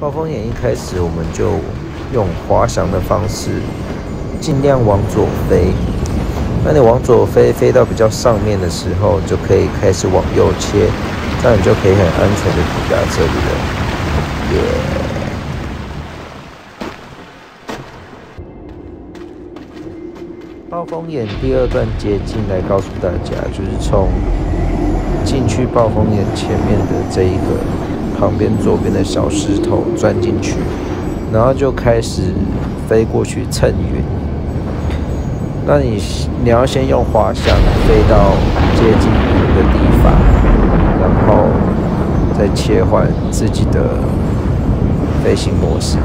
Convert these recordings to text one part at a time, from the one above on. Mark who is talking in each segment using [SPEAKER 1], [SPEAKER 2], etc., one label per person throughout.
[SPEAKER 1] 暴风眼一开始我们就用滑翔的方式，尽量往左飞。那你往左飞，飞到比较上面的时候，就可以开始往右切，这样你就可以很安全的抵达这里了。耶！暴风眼第二段捷径来告诉大家，就是从进去暴风眼前面的这一个旁边左边的小石头钻进去，然后就开始飞过去蹭云。那你要先用滑翔飞到接近云的地方，然后再切换自己的飞行模式，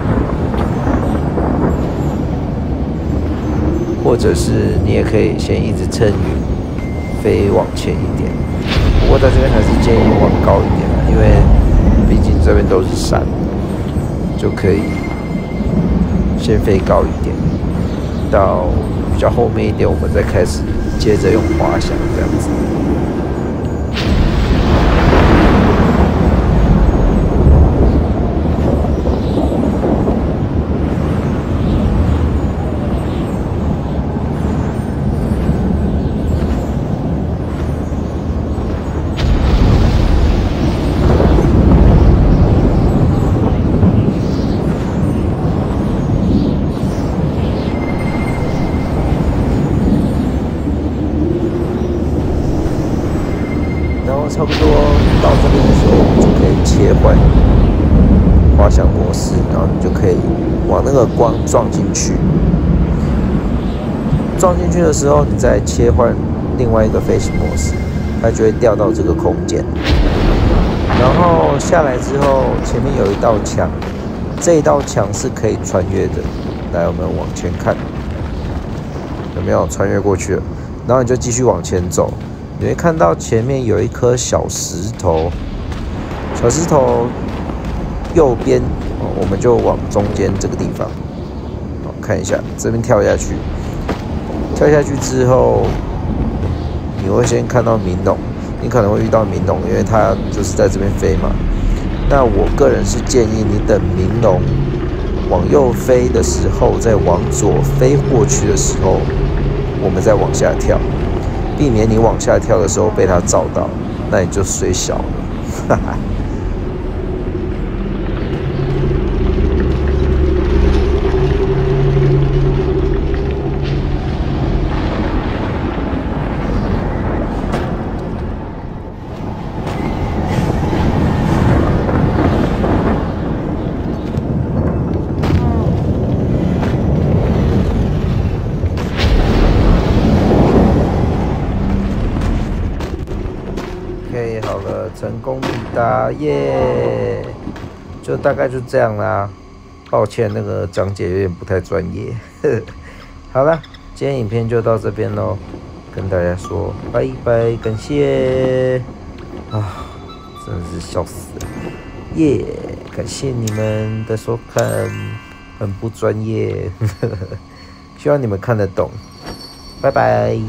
[SPEAKER 1] 或者是你也可以先一直蹭云飞往前一点。不过在这边还是建议往高一点啦，因为毕竟这边都是山，就可以先飞高一点，到比较后面一点，我们再开始接着用滑翔这样子。差不多到这边的时候，我们就可以切换滑翔模式，然后你就可以往那个光撞进去。撞进去的时候，你再切换另外一个飞行模式，它就会掉到这个空间。然后下来之后，前面有一道墙，这一道墙是可以穿越的。来，我们往前看，有没有穿越过去了？然后你就继续往前走。你会看到前面有一颗小石头，小石头右边，我们就往中间这个地方，看一下，这边跳下去，跳下去之后，你会先看到鸣龙，你可能会遇到鸣龙，因为它就是在这边飞嘛。那我个人是建议你等鸣龙往右飞的时候，再往左飞过去的时候，我们再往下跳。避免你往下跳的时候被它照到，那你就水小了，哈哈。OK， 好了，成功抵达，耶！就大概就这样啦。抱歉，那个讲解有点不太专业。好了，今天影片就到这边咯，跟大家说拜拜，感谢啊，真的是笑死了，耶！感谢你们的收看，很不专业，希望你们看得懂，拜拜。